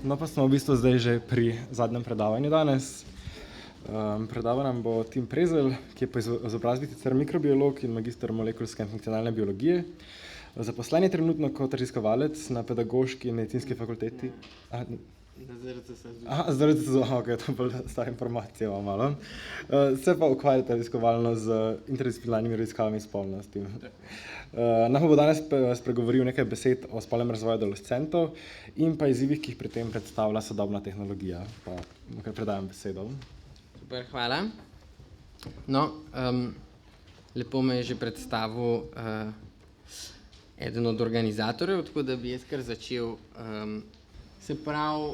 No pa smo v bistvu zdaj že pri zadnjem predavanju danes. Predaval nam bo Tim Prezelj, ki je po izobrazbi sicer mikrobiolog in magister molekulske in funkcionalne biologije. Zaposlen je trenutno kot raziskovalec na Pedagoški in medicinski fakulteti. Na ZRC. ZRC, ok, to je bolj stara informacija malo. Se pa ukvarjate raziskovalno z interdisciplinarnimi raziskavami spolnosti. Nam bo danes spregovoril nekaj besed o spolnem razvoju adolescentov in pa izzivih, ki jih pri tem predstavlja sodobna tehnologija. Pa kar predajam besedo. Super, hvala. No, lepo me je že predstavil eden od organizatorjev, tako da bi jaz kar začel. Se pravi,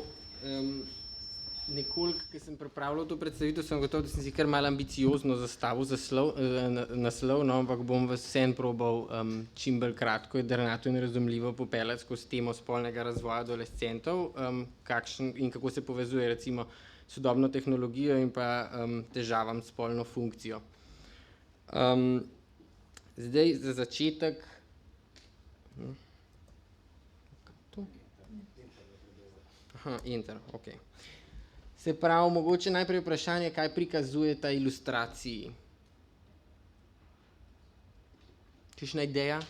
nekoliko, ko sem pripravljal to predstavitev, sem gotov, da sem si kar malo ambiciozno zastavil naslov, no, ampak bom vas vseeno probal čim bolj kratko, jedrnato in razumljivo popeljati skozi temo spolnega razvoja adolescentov, kakšen in kako se povezuje recimo sodobno tehnologijo in pa težavam s spolno funkcijo. Zdaj za začetek. Enter, ok. Se pravi, mogoče najprej vprašanje, kaj prikazuje ta ilustraciji? Kakšna ideja?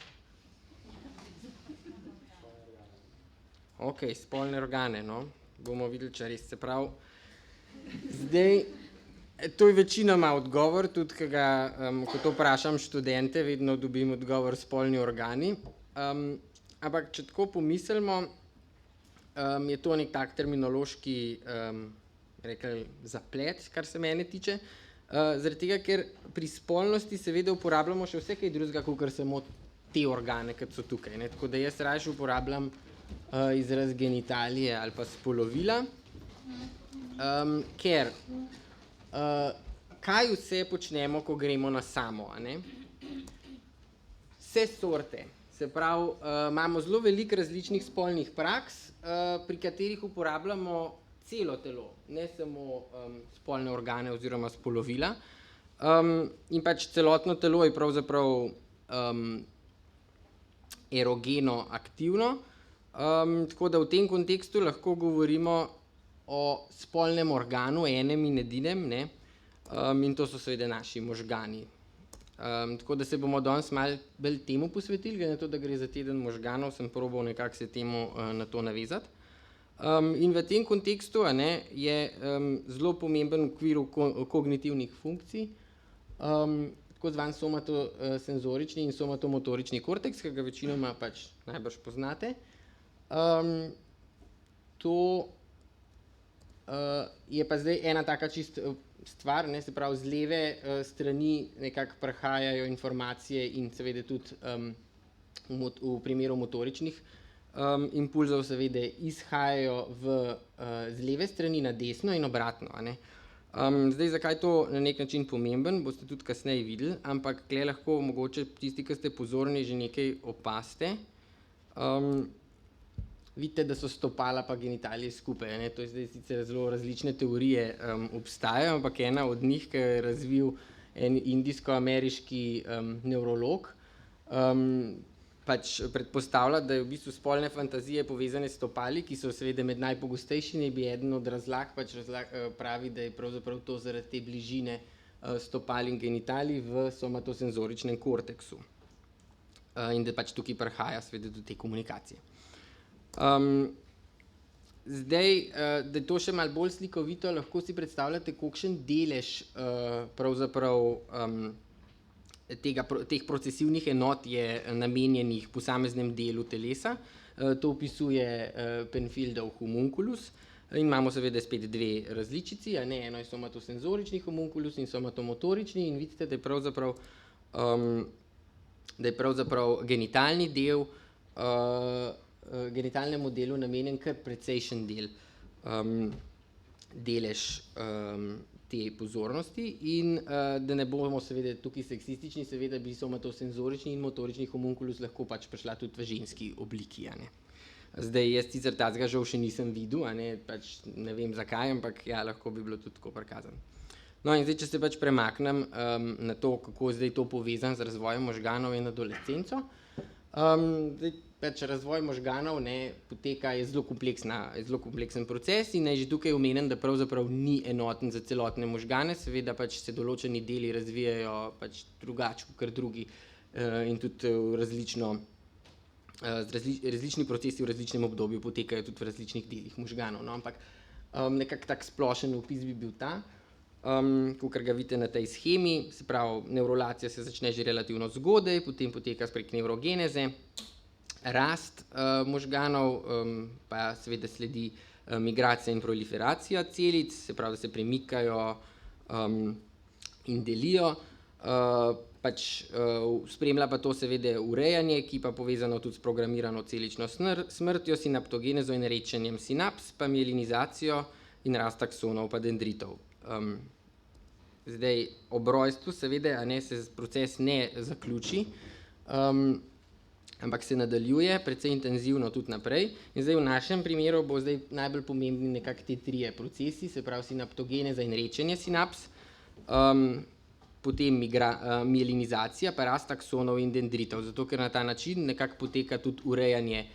Ok, spolne organe, no. Bomo videli, če res. Se pravi, zdaj, to je večinoma odgovor, tudi ko to vprašam študente, vedno dobim odgovor spolni organi. Ampak, če tako pomislimo, je to nek tak terminološki zaplet, kar se mene tiče. Zaradi tega, ker pri spolnosti seveda uporabljamo še vse kaj drugega, kakor samo te organe, kot so tukaj. Ne? Tako da jaz raje uporabljam izraz genitalije ali pa spolovila, ker kaj vse počnemo, ko gremo na samo, a ne? Vse sorte. Se pravi, imamo zelo veliko različnih spolnih praks, pri katerih uporabljamo celo telo, ne samo spolne organe oziroma spolovila. In pač celotno telo je pravzaprav erogeno aktivno, tako da v tem kontekstu lahko govorimo o spolnem organu, enem in edinem, ne? In to so seveda naši možgani. Tako da se bomo danes malo bolj temu posvetili, glede na to, da gre za teden možganov, sem probal nekako se temu na to navezati. In v tem kontekstu je zelo pomemben v okviru kognitivnih funkcij, tako zvan somatosenzorični in somatomotorični korteks, ki ga večinoma pač najbrž poznate. To je pa zdaj ena taka čist stvar, ne, se pravi, z leve strani nekako prihajajo informacije in seveda tudi v primeru motoričnih impulzov seveda izhajajo z leve strani na desno in obratno, a ne. Zdaj, zakaj to na nek način pomemben, boste tudi kasneje videli, ampak tule lahko mogoče tisti, ki ste pozorni, že nekaj opazite. Vidite, da so stopala pa genitalije skupaj, ne? To je zdaj sicer zelo različne teorije obstajajo, ampak ena od njih, ki je razvil en indijsko-ameriški nevrolog, pač predpostavlja, da je v bistvu spolne fantazije povezane s stopali, ki so seveda med najpogostejšimi, bi eden od razlag pač pravi, da je pravzaprav to zaradi te bližine stopal in genitalij v somatosenzoričnem korteksu. In da pač tukaj prihaja seveda do te komunikacije. Zdaj, da je to še malo bolj slikovito, lahko si predstavljate, kolikšen delež pravzaprav teh procesivnih enot je namenjenih posameznem delu telesa. To opisuje Penfieldov homunculus in imamo seveda spet dve različici, a ne, eno je somatosenzorični homunculus in somatomotorični in vidite, da je pravzaprav genitalni del genitalnemu delu namenjen kar precejšen delež te pozornosti in da ne bomo seveda tukaj seksistični, seveda bi somatosenzorični in motorični homunculus lahko pač prišla tudi v ženski obliki, a ne. Zdaj, jaz sicer tacga žal še nisem videl, a ne, pač ne vem zakaj, ampak ja, lahko bi bilo tudi tako prikazano. No, in zdaj, če se pač premaknem na to, kako je zdaj to povezano z razvojem možganov in adolescenco. Zdaj, pač razvoj možganov poteka, je zelo kompleksen proces in naj že tukaj omenim, da pravzaprav ni enoten za celotne možgane, seveda pač se določeni deli razvijajo pač drugače kot drugi in tudi različni procesi v različnem obdobju potekajo tudi v različnih delih možganov. No? Ampak nekako tak splošen opis bi bil ta. Kakor ga vidite na tej shemi, se pravi, nevrulacija se začne že relativno zgodaj, potem poteka prek nevrogeneze, rast možganov, pa seveda sledi migracija in proliferacija celic, se pravi, da se premikajo in delijo, spremlja pa to seveda urejanje, ki pa povezano tudi s programirano celično smrtjo, sinaptogenezo in rečenjem sinaps, pa mielinizacijo in rast aksonov pa dendritov. Zdaj, ob rojstvu seveda se proces ne zaključi, ampak se nadaljuje precej intenzivno tudi naprej. In zdaj v našem primeru bo zdaj najbolj pomembni nekako te trije procesi, se pravi sinaptogeneza in rečenje sinaps, potem mielinizacija pa rast aksonov in dendritov, zato ker na ta način nekako poteka tudi urejanje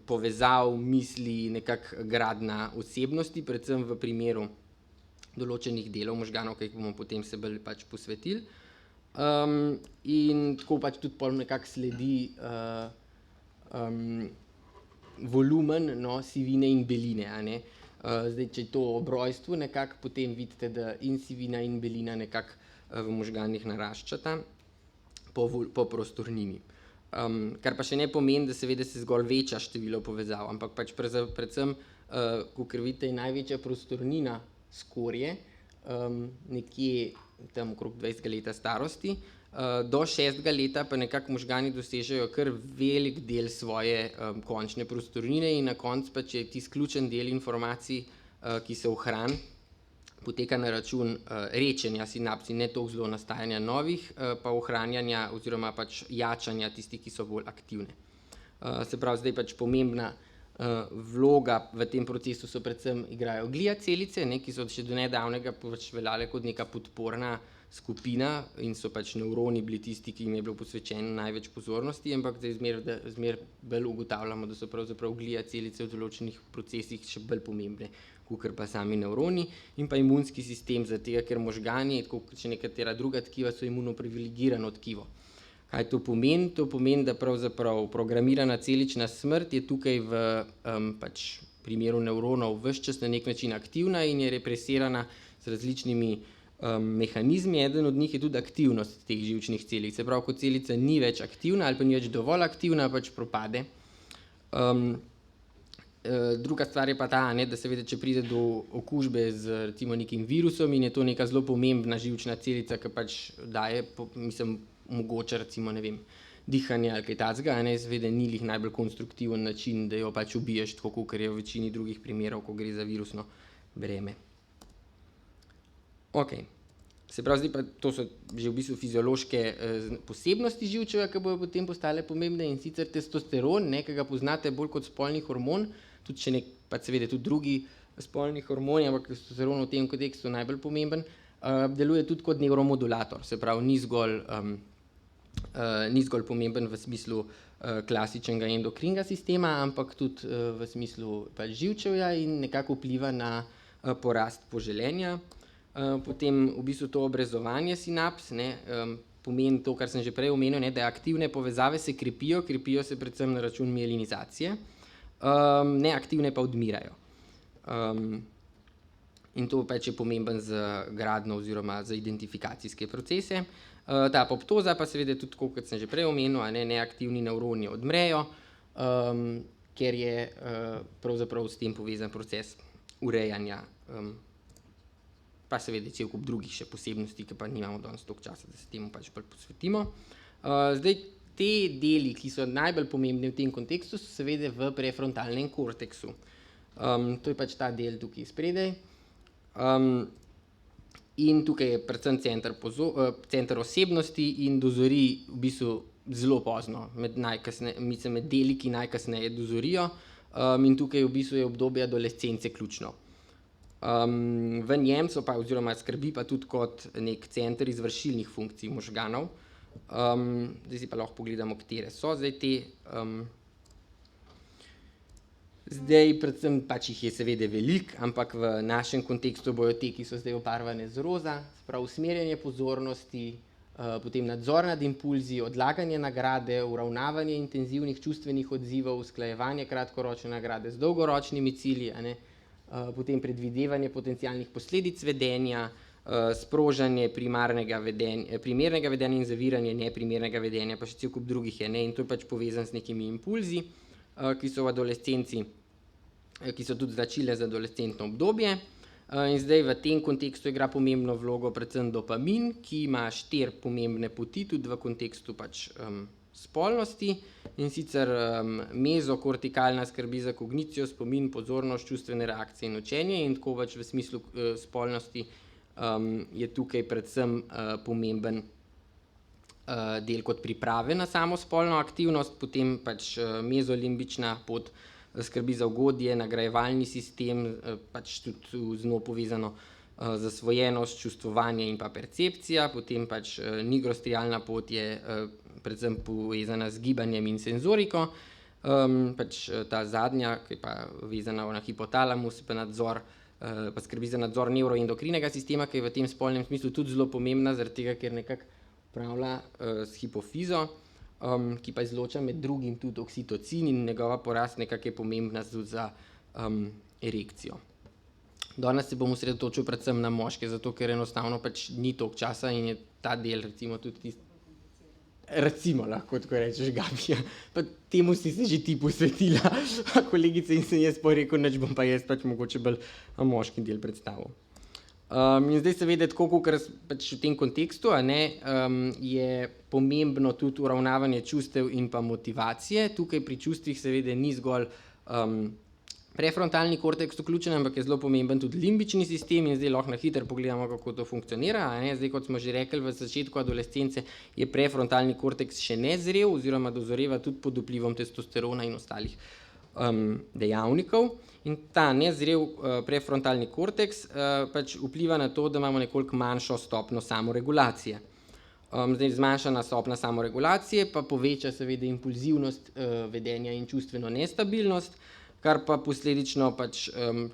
povezav, misli, nekako gradnja osebnosti, predvsem v primeru določenih delov možganov, ki jih bomo potem se bolj pač posvetili. In tako pač tudi pol nekako sledi volumen sivine in beline. Zdaj, če je to ob rojstvu nekako, potem vidite, da in sivina in belina nekako v možganih naraščata po prostornini. Kar pa še ne pomeni, da seveda se zgolj veča število povezav, ampak pač predvsem, kakor vidite, je največja prostornina skorje, nekje tam okrog 20 leta starosti, do 6 leta pa nekako možgani dosežejo kar velik del svoje končne prostornine in na koncu pač je tisti ključen del informacij, ki se ohrani, poteka na račun rečenja sinaps in ne toliko zelo nastajanja novih, pa ohranjanja oziroma pač jačanja tistih, ki so bolj aktivne. Se pravi, zdaj pač pomembna vloga v tem procesu so predvsem igrajo glija celice, ki so še do nedavnega pač veljale kot neka podporna skupina in so pač nevroni bili tisti, ki jim je bilo posvečeno največ pozornosti, ampak zdaj zmer bolj ugotavljamo, da so pravzaprav glija celice v določenih procesih še bolj pomembne, kakor pa sami nevroni in pa imunski sistem, zato ker možgani, tako kot še nekatera druga tkiva, so imunoprivilegirano tkivo. Kaj to pomeni? To pomeni, da pravzaprav programirana celična smrt je tukaj v primeru nevronov ves čas na nek način aktivna in je represirana z različnimi mehanizmi. Eden od njih je tudi aktivnost teh živčnih celic. Se pravi, ko celica ni več aktivna ali pa ni več dovolj aktivna, pač propade. Druga stvar je pa ta, da seveda, če pride do okužbe z recimo nekim virusom in je to neka zelo pomembna živčna celica, ki pač daje, mogoče recimo, ne vem, dihanje ali kaj takega, seveda ni glih najbolj konstruktiven način, da jo pač ubiješ, tako kot je v večini drugih primerov, ko gre za virusno breme. Ok, se pravi, zdaj pa to so že v bistvu fiziološke posebnosti živčevja, ki bojo potem postale pomembne, in sicer testosteron, ki ga poznate bolj kot spolni hormon, tudi še pač seveda tudi drugi spolni hormoni, ampak testosteron v tem kontekstu najbolj pomemben, deluje tudi kot nevromodulator, se pravi, ni zgolj pomemben v smislu klasičnega endokrinega sistema, ampak tudi v smislu pač živčevja in nekako vpliva na porast poželenja. Potem v bistvu to obrezovanje sinaps pomeni to, kar sem že prej omenil, da aktivne povezave se krepijo se predvsem na račun mielinizacije, neaktivne pa odmirajo. In to pač je pomemben za gradnjo oziroma za identifikacijske procese. Ta apoptoza pa seveda tudi, kot sem že prej omenil, neaktivni nevroni odmrejo, ker je pravzaprav s tem povezan proces urejanja, pa seveda cel kup drugih še posebnosti, ki pa nimamo danes toliko časa, da se temu pač bolj posvetimo. Zdaj, te deli, ki so najbolj pomembni v tem kontekstu, so seveda v prefrontalnem korteksu. To je pač ta del tukaj spredaj. In tukaj je predvsem center osebnosti in dozori v bistvu zelo pozno, med deli, ki najkasneje dozorijo, in tukaj v bistvu je obdobje adolescence ključno. V njem so pa oziroma skrbi pa tudi kot nek center izvršilnih funkcij možganov. Zdaj si pa lahko pogledamo, katere so zdaj te Zdaj, predvsem pač jih je seveda veliko, ampak v našem kontekstu bojo te, ki so zdaj obarvane z roza, sprav usmerjanje pozornosti, potem nadzor nad impulzi, odlaganje nagrade, uravnavanje intenzivnih čustvenih odzivov, usklajevanje kratkoročne nagrade z dolgoročnimi cilji, a ne, potem predvidevanje potencialnih posledic vedenja, sprožanje primernega vedenja in zaviranje neprimernega vedenja, pa še cel kup drugih je, ne, in to je pač povezan z nekimi impulzi, ki so v adolescenci, ki so tudi značilne za adolescentno obdobje. In zdaj v tem kontekstu igra pomembno vlogo predvsem dopamin, ki ima 4 pomembne poti, tudi v kontekstu pač spolnosti, in sicer mezokortikalna skrbi za kognicijo, spomin, pozornost, čustvene reakcije in učenje, in tako pač v smislu spolnosti je tukaj predvsem pomemben del kot priprave na samo spolno aktivnost, potem pač mezolimbična pot skrbi za ugodje, nagrajevalni sistem, pač tudi z njo povezano zasvojenost, čustvovanje in pa percepcija, potem pač nigrostrialna pot je predvsem povezana z gibanjem in senzoriko, pač ta zadnja, ki je pa vezana na hipotalamus, pa nadzor, pa skrbi za nadzor nevroendokrinega sistema, ki je v tem spolnem smislu tudi zelo pomembna, zaradi tega, ker nekako upravlja s hipofizo, ki pa izloča med drugim tudi oksitocin, in njegova porast nekako je pomembna tudi za erekcijo. Danes se bom osredotočil predvsem na moške, zato ker enostavno pač ni toliko časa in je ta del recimo tudi tisti, recimo lahko tako rečeš, Gabi, pa temu si se že ti posvetila, kolegica, in sem jaz rekel, nič bom pa jaz pač mogoče bolj moški del predstavil. In zdaj seveda tako, kakor pač v tem kontekstu, a ne, je pomembno tudi uravnavanje čustev in pa motivacije. Tukaj pri čustvih seveda ni zgolj prefrontalni korteks vključen, ampak je zelo pomemben tudi limbični sistem, in zdaj lahko na hitro pogledamo, kako to funkcionira, a ne. Zdaj, kot smo že rekli, v začetku adolescence je prefrontalni korteks še nezrel oziroma dozoreva tudi pod vplivom testosterona in ostalih dejavnikov, in ta nezrel prefrontalni korteks pač vpliva na to, da imamo nekoliko manjšo stopnjo samoregulacije. Zdaj, zmanjšana stopnja samoregulacije pa poveča seveda impulzivnost vedenja in čustveno nestabilnost, kar pa posledično pač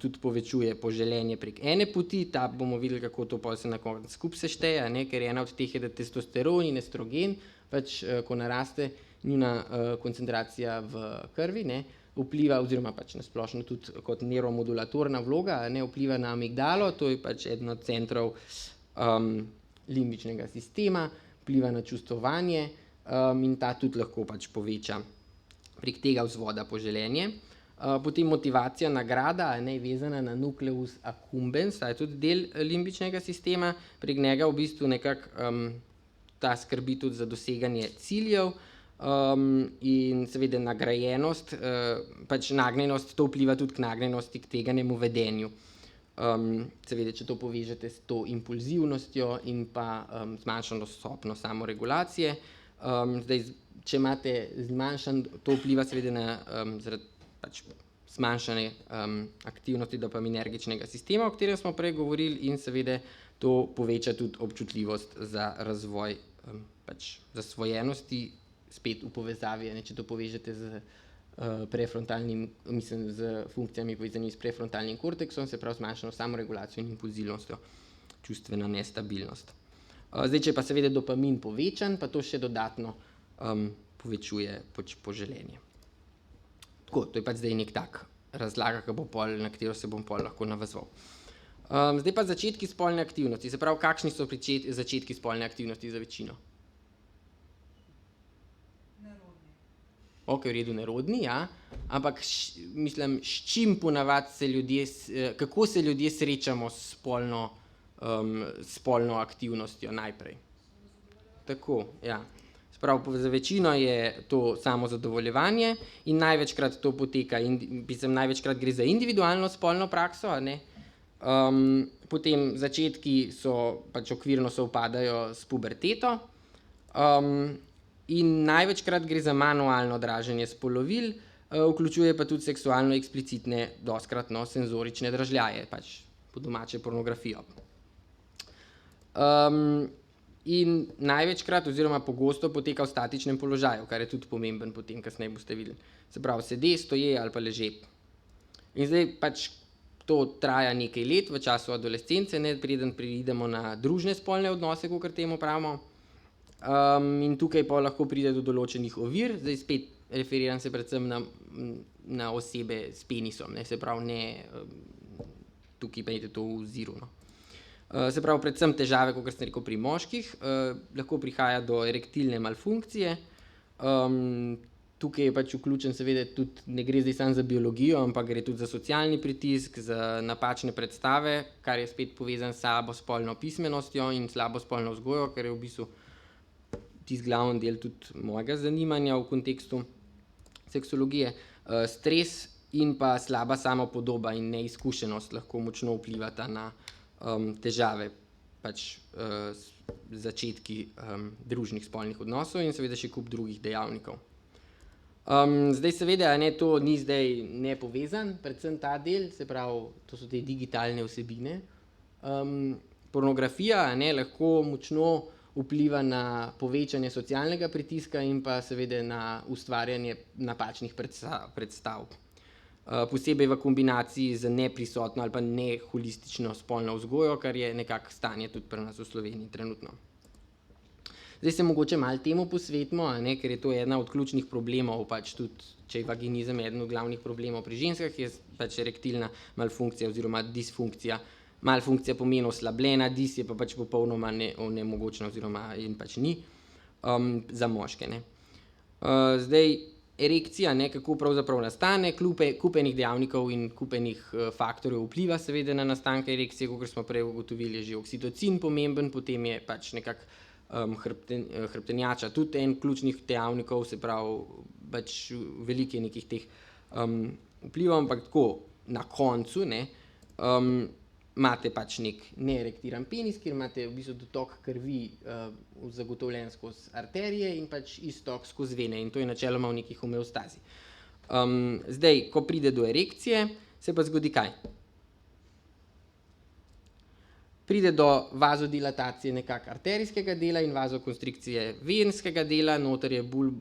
tudi povečuje poželenje prek ene poti. Ta bomo videli, kako to pol se na koncu skupaj sešteje, ne, ker ena od teh je, da testosteron in estrogen, pač ko naraste njuna koncentracija v krvi, ne, vpliva, oziroma pač na splošno tudi kot neuromodulatorna vloga, ne, vpliva na amigdalo, to je pač eden od centrov limbičnega sistema, vpliva na čustvovanje in ta tudi lahko pač poveča prek tega vzvoda poželenje. Potem motivacija, nagrada, ne, vezana na nucleus accumbens, ta je tudi del limbičnega sistema, prek njega v bistvu nekako ta skrbi tudi za doseganje ciljev, in seveda nagrajenost, pač nagnjenost, to vpliva tudi k nagnjenosti k tveganemu vedenju. Seveda, če to povežete s to impulzivnostjo in pa zmanjšano stopnjo samoregulacije. Zdaj, če imate zmanjšan, to vpliva seveda na zaradi pač zmanjšane aktivnosti dopaminergičnega sistema, o katerem smo prej govorili, in seveda to poveča tudi občutljivost za razvoj pač zasvojenosti, spet v povezavi, ne, če to povežete z prefrontalnim, mislim, z funkcijami povezanimi s prefrontalnim korteksom, se pravi zmanjšano samoregulacijo in impulzivnostjo, čustvena nestabilnost. Zdaj, če pa seveda dopamin povečan, pa to še dodatno povečuje pač poželenje. Tako, to je pač zdaj nek tak razlaga, na katero se bom pol lahko navezoval. Zdaj pa začetki spolne aktivnosti, se pravi, kakšni so začetki spolne aktivnosti za večino? Ok, v redu, nerodni, ja, ampak mislim, s čim ponavadi se ljudje, kako se ljudje srečamo s spolno aktivnostjo najprej? Tako, ja. Sprav, za večino je to samozadovoljevanje in največkrat to poteka, največkrat gre za individualno spolno prakso, a ne. Potem začetki so pač okvirno sovpadajo s puberteto, in največkrat gre za manualno draženje spolovil, vključuje pa tudi seksualno eksplicitne, dostikrat senzorične dražljaje, pač po domače pornografijo. In največkrat oziroma pogosto poteka v statičnem položaju, kar je tudi pomemben potem, kasneje boste videli. Se pravi, sede, stoje ali pa leže. In zdaj pač to traja nekaj let v času adolescence, ne, preden pridemo na družne spolne odnose, kakor temu pravimo. In tukaj pa lahko pride do določenih ovir, zdaj spet referiram se predvsem na osebe s penisom, ne, se pravi ne, tukaj pa to v ziru. No. Se pravi predvsem težave, kot sem rekel, pri moških, lahko prihaja do erektilne malfunkcije. Tukaj je pač vključen seveda tudi, ne gre zdaj samo za biologijo, ampak gre tudi za socialni pritisk, za napačne predstave, kar je spet povezan s slabo spolno pismenostjo in slabo spolno vzgojo, ker je v bistvu tisti glavni del tudi mojega zanimanja v kontekstu seksologije. Stres in pa slaba samopodoba in neizkušenost lahko močno vplivata na težave, pač začetki družnih spolnih odnosov in seveda še kup drugih dejavnikov. Zdaj seveda to ni zdaj nepovezan, predvsem ta del, se pravi, to so te digitalne vsebine. Pornografija lahko močno vpliva na povečanje socialnega pritiska in pa seveda na ustvarjanje napačnih predstav. Posebej v kombinaciji z neprisotno ali pa neholistično spolno vzgojo, kar je nekako stanje tudi pri nas v Sloveniji trenutno. Zdaj se mogoče malo temu posvetimo, ker je to ena od ključnih problemov, pač tudi, če je vaginizem eden od glavnih problemov pri ženskah, je pač erektilna malfunkcija oziroma disfunkcija. Malfunkcija pomeni oslabljena, dis je pa pač popolnoma nemogočna oziroma in pač ni za moške. Zdaj, erekcija, kako pravzaprav nastane, kup enih dejavnikov in kup enih faktorjev vpliva seveda na nastanek erekcije, kakor smo prej ugotovili, je že oksitocin pomemben, potem je pač nekako hrbtenjača tudi en ključnih dejavnikov, se pravi, pač veliko je nekih teh vplivov, ampak tako na koncu imate pač nek neerektiran penis, kjer imate v bistvu dotok krvi zagotovljen skozi arterije in pač iztok skozi vene in to je načeloma v neki homeostazi. Zdaj, ko pride do erekcije, se pa zgodi kaj? Pride do vazodilatacije nekako arterijskega dela in vazokonstrikcije venskega dela, noter je bolj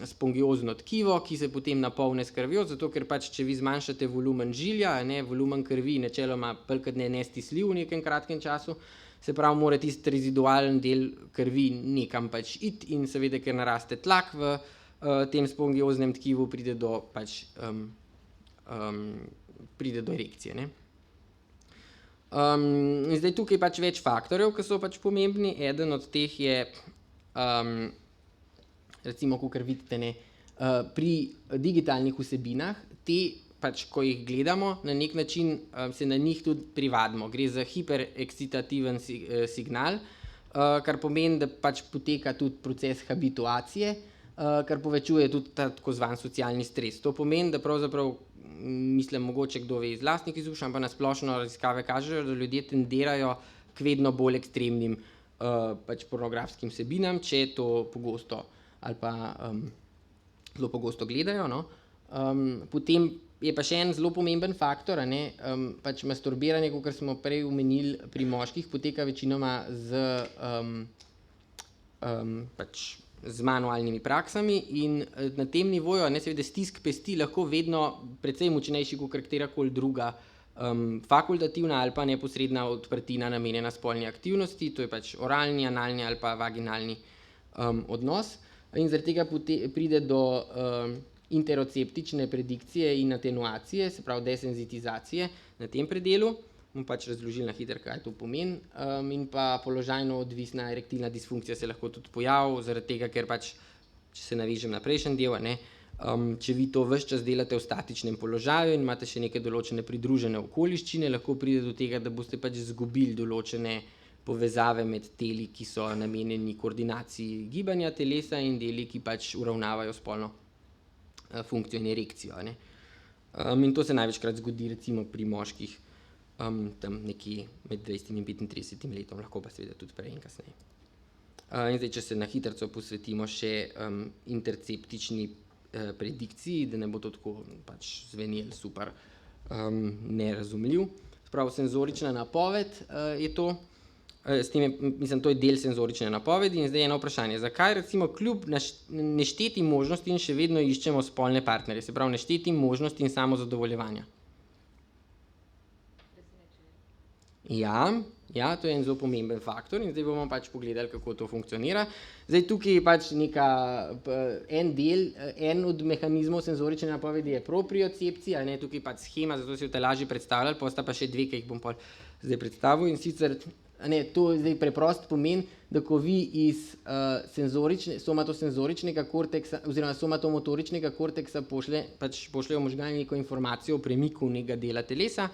spongiozno tkivo, ki se potem napolni s krvjo, zato ker pač, če vi zmanjšate volumen žilja, volumen krvi načeloma peljkrat nestisljiv v nekem kratkem času, se pravi, mora tisti rezidualen del krvi nekam pač iti in seveda, ker naraste tlak v tem spongioznem tkivu, pride do erekcije. Zdaj tukaj pač več faktorjev, ki so pač pomembni. Eden od teh je, recimo, kakor vidite, pri digitalnih vsebinah, te pač, ko jih gledamo, na nek način se na njih tudi privadimo. Gre za hiperekscitativen signal, kar pomeni, da pač poteka tudi proces habituacije, kar povečuje tudi tako zvan socialni stres. To pomeni, da pravzaprav mislim, mogoče kdo ve iz lastnih izkušenj, pa na splošno raziskave kažejo, da ljudje tendirajo k vedno bolj ekstremnim pač pornografskim vsebinam, če to pogosto ali pa zelo pogosto gledajo. Potem je pa še en zelo pomemben faktor, pač masturbiranje, kakor smo prej omenili, pri moških poteka večinoma z manualnimi praksami in na tem nivoju, seveda stisk pesti lahko vedno precej močnejši kot katerakoli druga fakultativna ali pa neposredna odprtina namenjena spolni aktivnosti, to je pač oralni, analni ali pa vaginalni odnos. In zaradi tega pride do interoceptične predikcije in atenuacije, se pravi desenzitizacije na tem predelu. Bom pač razložil na hitro, kaj to pomeni. In pa položajno odvisna erektilna disfunkcija se lahko tudi pojavi, zaradi tega, ker pač, če se navežem na prejšnji del, če vi to ves čas delate v statičnem položaju in imate še neke določene pridružene okoliščine, lahko pride do tega, da boste pač izgubili določene povezave med deli, ki so namenjeni koordinaciji gibanja telesa in deli, ki pač uravnavajo spolno funkcijo in erekcijo. In to se največkrat zgodi recimo pri moških tam nekje med 20 in 35 letom, lahko pa seveda tudi prej in kasneje. In zdaj, če se na hitrico posvetimo še interceptični predikciji, da ne bo to tako pač zvenelo super nerazumljiv. Sprav senzorična napoved je to, to je del senzorične napovedi in zdaj eno vprašanje, zakaj recimo kljub neštetim možnostim še vedno iščemo spolne partnerje, se pravi neštetim možnostim samozadovoljevanja? Ja, to je en zelo pomemben faktor in zdaj bomo pač pogledali, kako to funkcionira. Zdaj tukaj je pač en od mehanizmov senzorične napovedi je propriocepcija, tukaj pač shema, zato si jo te lažje predstavljali, posta pa še dve, ki jih bom pol zdaj predstavil in sicer to zdaj preprosto pomeni, da ko vi iz somatosenzoričnega korteksa oziroma somatomotoričnega korteksa pošljejo možgani neko informacijo o premiku nekega dela telesa,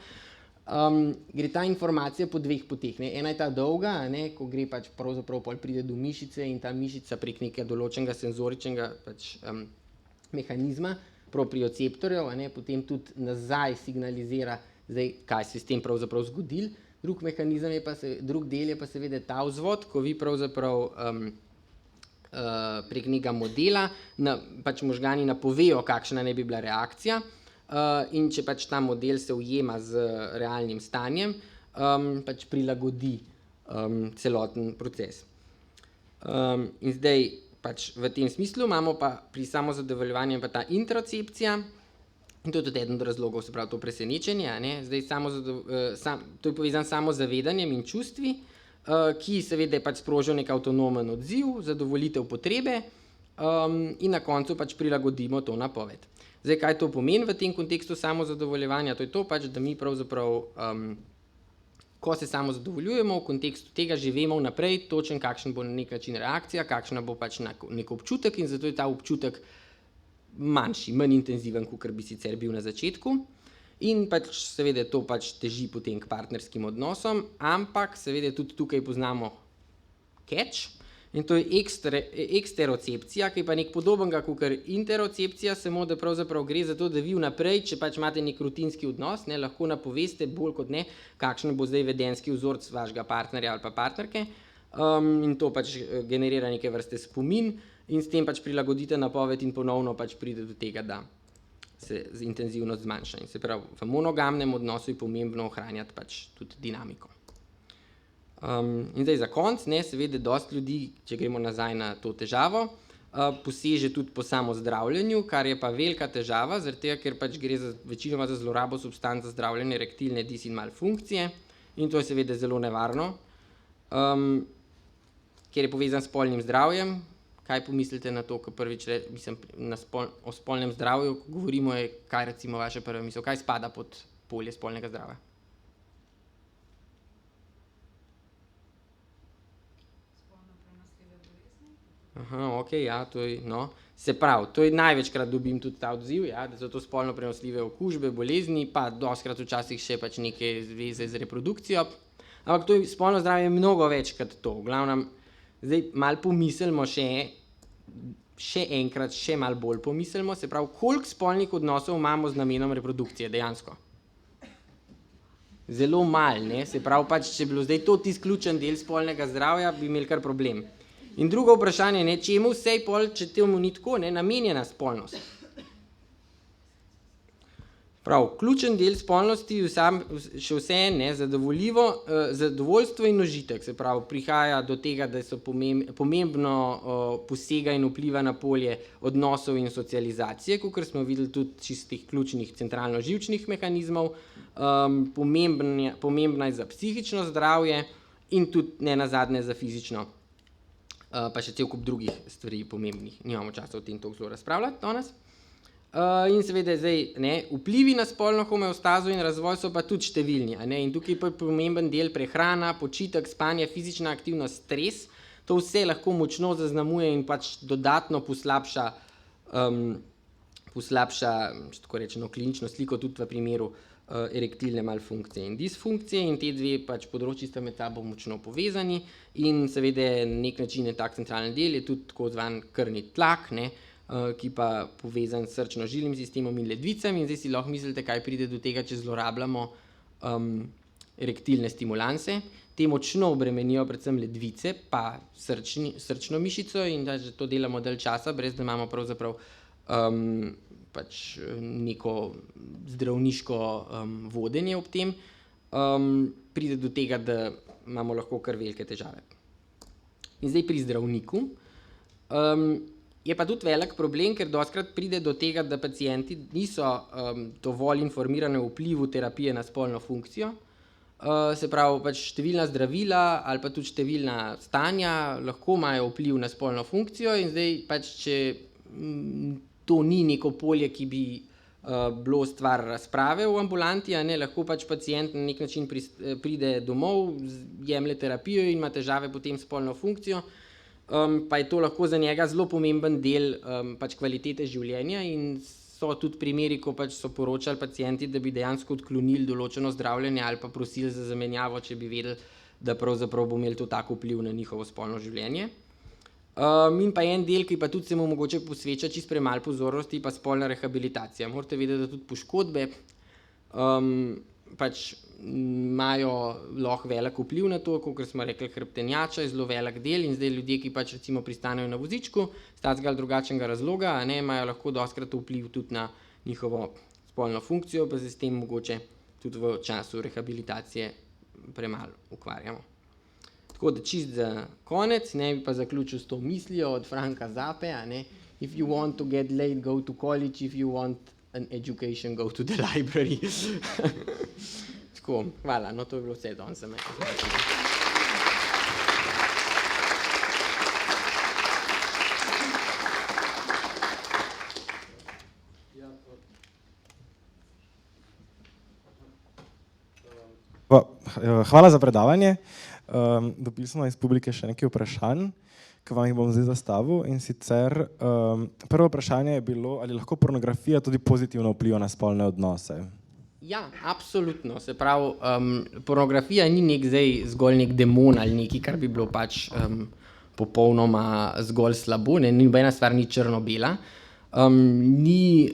gre ta informacija po dveh poteh. Ena je ta dolga, ko gre pač pravzaprav pol pride do mišice in ta mišica prek nekega določenega senzoričnega mehanizma, proprioceptorjev, potem tudi nazaj signalizira, zdaj, kaj se s tem pravzaprav zgodilo. Drug del je pa seveda ta vzvod, ko vi pravzaprav prek nekega modela pač možgani napovejo, kakšna naj bi bila reakcija, in če pač ta model se ujema z realnim stanjem, pač prilagodi celoten proces. In zdaj pač v tem smislu imamo pa pri samozadovoljevanju pa ta introcepcija, in to je tudi eden od razlogov, se pravi to presenečenje, zdaj to je povezano s samozavedanjem in čustvi, ki seveda pač sprožijo nek avtonomen odziv, zadovoljitev potrebe, in na koncu pač prilagodimo to napoved. Zdaj, kaj to pomeni v tem kontekstu samozadovoljevanja? To je to pač, da mi pravzaprav, ko se samozadovoljujemo, v kontekstu tega že vemo vnaprej točen, kakšen bo na nek način reakcija, kakšna bo pač nek občutek in zato je ta občutek manjši, manj intenziven, kakor bi sicer bil na začetku. In pač seveda to pač teži potem k partnerskim odnosom, ampak seveda tudi tukaj poznamo catch, in to je eksterocepcija, ki je pa nek podobnega kakor interocepcija, samo da pravzaprav gre za to, da vi vnaprej, če pač imate nek rutinski odnos, lahko napoveste bolj kot ne, kakšen bo zdaj vedenjski vzorec vašega partnerja ali pa partnerke, in to pač generira neke vrste spomin in s tem pač prilagodite napoved in ponovno pač pride do tega, da se intenzivnost zmanjša. In se pravi, v monogamnem odnosu je pomembno ohranjati pač tudi dinamiko. In zdaj za konec, seveda dosti ljudi, če gremo nazaj na to težavo, poseže tudi po samozdravljenju, kar je pa velika težava, zaradi tega, ker pač gre večinoma za zlorabo substanc za zdravljenje erektilne dis in malfunkcije in to je seveda zelo nevarno, ker je povezan s spolnim zdravjem. Kaj pomislite na to, ko prvič o spolnem zdravju, ko govorimo, je kaj recimo vaša prva misel, kaj spada pod polje spolnega zdravja? Se pravi, to je največkrat dobim tudi ta odziv, da so to spolno prenosljive okužbe, bolezni, pa dostikrat včasih še pač neke zveze z reprodukcijo, ampak to je spolno zdravje mnogo več kot to. V glavnem, zdaj malo pomislimo še enkrat, še malo bolj pomislimo, se pravi, koliko spolnih odnosov imamo z namenom reprodukcije dejansko? Zelo malo, se pravi, pač, če bi bilo zdaj to tisti ključen del spolnega zdravja, bi imeli kar problem. In drugo vprašanje, čemu vse pol, če temu ni tako, namenjena spolnost? Prav, ključen del spolnosti še vse zadovoljstvo in užitek, se pravi, prihaja do tega, da so pomembno posega in vpliva na polje odnosov in socializacije, kakor smo videli tudi čistih ključnih centralno-živčnih mehanizmov, pomembna je za psihično zdravje in tudi nenazadnje za fizično, pa še cel kup drugih stvari pomembnih. Nimamo časa o tem toliko zelo razpravljati danes. In seveda zdaj, vplivi na spolno homeostazo in razvoj so pa tudi številni, in tukaj pa je pomemben del prehrana, počitek, spanje, fizična aktivnost, stres, to vse lahko močno zaznamuje in pač dodatno poslabša, če tako rečemo, klinično sliko tudi v primeru erektilne malfunkcije in disfunkcije in te dve pač področji sta med sabo močno povezani in seveda na nek način je tak centralni del, je tudi tako zvan krvni tlak, ki pa povezan s srčno-žilnim sistemom in ledvicami in zdaj si lahko mislite, kaj pride do tega, če zlorabljamo erektilne stimulanse. Te močno obremenijo predvsem ledvice pa srčno mišico in da že to delamo dalj časa, brez da imamo pravzaprav pač neko zdravniško vodenje ob tem, pride do tega, da imamo lahko kar velike težave. In zdaj pri zdravniku je pa tudi velik problem, ker dostikrat pride do tega, da pacienti niso dovolj informirani o vplivu terapije na spolno funkcijo se pravi pač številna zdravila ali pa tudi številna stanja lahko imajo vpliv na spolno funkcijo in zdaj pač, če to ni neko polje, ki bi bilo stvar razprave v ambulanti, a ne, lahko pač pacient na nek način pride domov, jemlje terapijo in ima težave potem s spolno funkcijo, pa je to lahko za njega zelo pomemben del pač kvalitete življenja in so tudi primeri, ko pač so poročali pacienti, da bi dejansko odklonili določeno zdravljenje ali pa prosili za zamenjavo, če bi vedeli, da pravzaprav bo imel to tako vpliv na njihovo spolno življenje. In pa en del, ki pa tudi se mu mogoče posveča čisto premalo pozornosti, pa spolna rehabilitacija. Morate vedeti, da tudi poškodbe pač imajo lahko velik vpliv na to, kot smo rekli, hrbtenjača je zelo velik del in zdaj ljudje, ki pač recimo pristanejo na vozičku, z takega ali drugačnega razloga, a ne, imajo lahko dostikrat vpliv tudi na njihovo spolno funkcijo, pa se s tem mogoče tudi v času rehabilitacije premalo ukvarjamo. Tako da čist za konec, ne bi pa zaključil s to mislijo od Franka Zappe, a ne, if you want to get laid, go to college, if you want an education, go to the library. Tako, hvala, no to je bilo vse danes za me. Hvala za predavanje. Dobili smo iz publike še nekaj vprašanj, ki vam jih bom zdaj zastavil. In sicer prvo vprašanje je bilo, ali lahko pornografija tudi pozitivno vpliva na spolne odnose? Ja, absolutno. Se pravi, pornografija ni zgolj nek demon ali nekaj, kar bi bilo pač popolnoma zgolj slabo, ne, nobena stvar ni črno-bela. Ni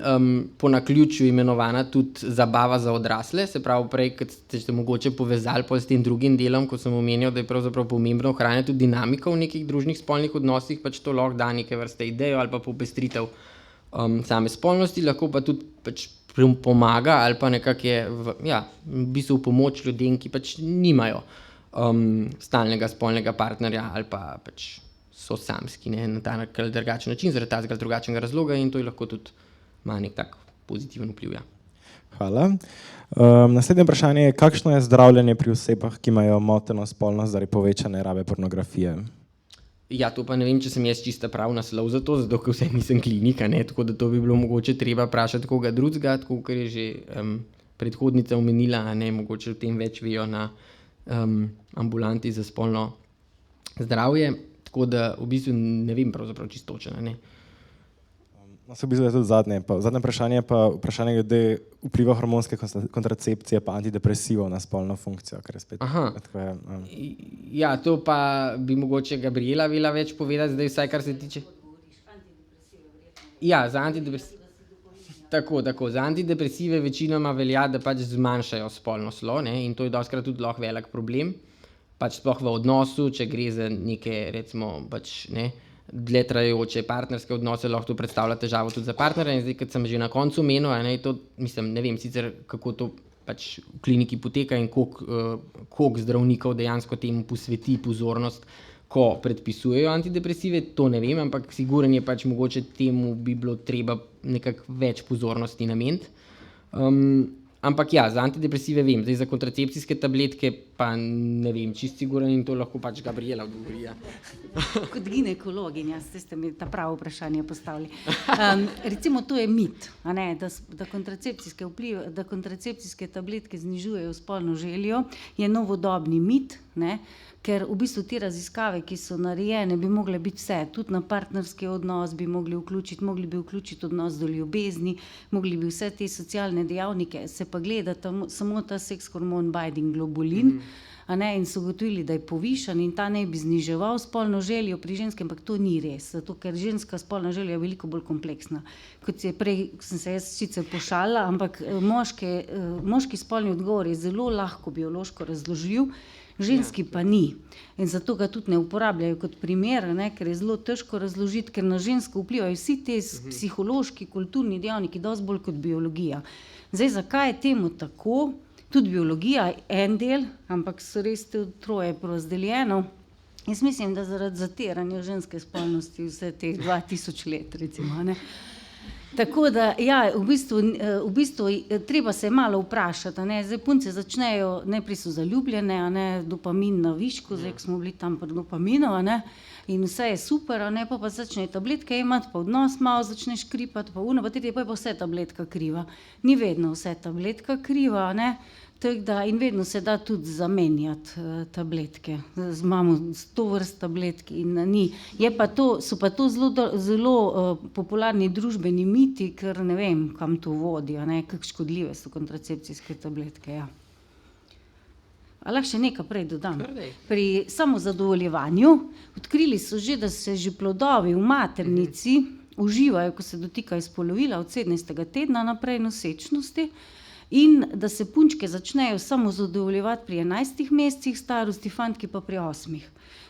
po naključju imenovana tudi zabava za odrasle, se pravi prej, kot ste mogoče povezali s tem drugim delom, ko sem omenil, da je pravzaprav pomembno ohranjati tudi dinamiko v nekih družnih spolnih odnosih, pač to lahko da neke vrste idejo ali pa popestritev same spolnosti, lahko pa tudi pač pomaga ali pa nekako je v bistvu pomoč ljudem, ki pač nimajo stalnega spolnega partnerja ali pa pač so samski, ne, na ta ali drugačen način, zaradi takega ali drugačnega razloga in to je lahko tudi ima nek tak pozitiven vpliv. Ja. Hvala. Naslednje vprašanje je, kakšno je zdravljenje pri osebah, ki imajo moteno spolnost zaradi povečane rabe pornografije? Ja, to pa ne vem, če sem jaz čista prav naslov za to, zato ker vse nisem klinika, ne, tako da to bi bilo mogoče treba vprašati koga drugega, tako ker je že predhodnica omenila, a ne, mogoče o tem več vejo na ambulanti za spolno zdravje. Tako da v bistvu ne vem pravzaprav čisto točno, ne. No, se v bistvu je tudi zadnje vprašanje je pa vprašanje glede vpliva hormonske kontracepcije pa antidepresivov na spolno funkcijo, kar je spet tako je. Ja, to pa bi mogoče Gabriela vela več povedati, zdaj vsaj kar se tiče. Ja, za Tako, za antidepresive večinoma velja, da pač zmanjšajo spolno slo, ne, in to je dostikrat tudi lahko velik problem. Pač sploh v odnosu, če gre za neke, recimo, pač, ne, dlje trajajoče partnerske odnose, lahko to predstavlja težavo tudi za partnerja in zdaj, kot sem že na koncu omenil, ne, to, mislim, ne vem sicer, kako to pač v kliniki poteka in koliko zdravnikov dejansko temu posveti pozornost, ko predpisujejo antidepresive, to ne vem, ampak sigurno je pač mogoče temu bi bilo treba nekako več pozornosti nameniti. Ampak ja, za antidepresive vem, zdaj za kontracepcijske tabletke pa ne vem, čisto sigurno in to lahko pač Gabriela odgovori. Kot ginekologinja ste mi ta pravo vprašanje postavili. Recimo to je mit, a ne, da kontracepcijske tabletke znižujejo spolno željo, je novodobni mit, ne, ker v bistvu te raziskave, ki so narejene, bi mogle biti vse, tudi na partnerski odnos bi mogli vključiti odnos do ljubezni, mogli bi vse te socialne dejavnike, se pa gleda samo ta seks hormon binding globulin, a ne, in so ugotovili, da je povišan in ta naj bi zniževal spolno željo pri ženski, ampak to ni res, zato ker ženska spolna želja je veliko bolj kompleksna. Kot je prej, sem se jaz sicer pošalila, ampak moški spolni odgovor je zelo lahko biološko razložljiv, ženski pa ni. In zato ga tudi ne uporabljajo kot primer, ne, ker je zelo težko razložiti, ker na žensko vplivajo vsi te psihološki, kulturni dejavniki, dosti bolj kot biologija. Zdaj, zakaj je temu tako? Tudi biologija je en del, ampak so res troje porazdeljeno. Jaz mislim, da zaradi zatiranja ženske spolnosti vse teh 2000 let, recimo, ne. Tako da, ja, v bistvu treba se malo vprašati, a ne. Zdaj punce začnejo, najprej so zaljubljene, a ne, dopamin na višku, zdaj ko smo bili tam pri dopaminu, a ne, in vse je super, a ne, pa začne tabletke jemati, pa odnos malo začne škripati, pa pa tretje, pa je pa vse tabletka kriva. Ni vedno vse tabletka kriva, a ne. Tako da, in vedno se da tudi zamenjati tabletke. Imamo 100 vrst tabletk in ni. So pa to zelo popularni družbeni miti, ker ne vem, kam to vodi, a ne, kako škodljive so kontracepcijske tabletke, ja. A lahko še nekaj prej dodam? Pri samozadovoljevanju odkrili so že, da se že plodovi v maternici uživajo, ko se dotikajo spolovila od 17. tedna naprej nosečnosti, in da se punčke začnejo samozadovoljevati pri 11 mesecih starosti, fantki pa pri 8.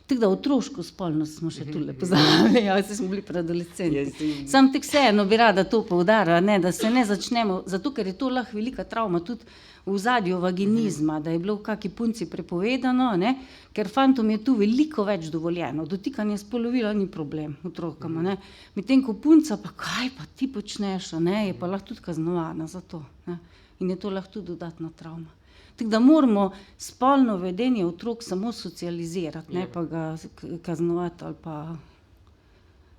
Tako da otroško spolnost smo še tule pozabili, ja, saj smo bili pri adolescenti. Samo tako vseeno bi rada to poudarila, ne, da se ne začnemo, zato ker je to lahko velika travma tudi v ozadju vaginizma, da je bilo v kaki punci prepovedano, ne, ker fantom je tu veliko več dovoljeno. Dotikanje spolovila ni problem otrokam, ne. Medtem ko punca pa kaj pa ti počneš, a ne, je pa lahko tudi kaznovana za to, ne. In je to lahko tudi dodatna travma. Tako da moramo spolno vedenje otrok samo socializirati, ne pa ga kaznovati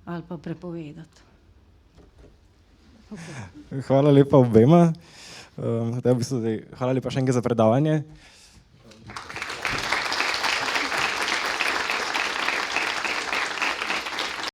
ali pa prepovedati. Hvala lepa obema. Hvala lepa še enkrat za predavanje.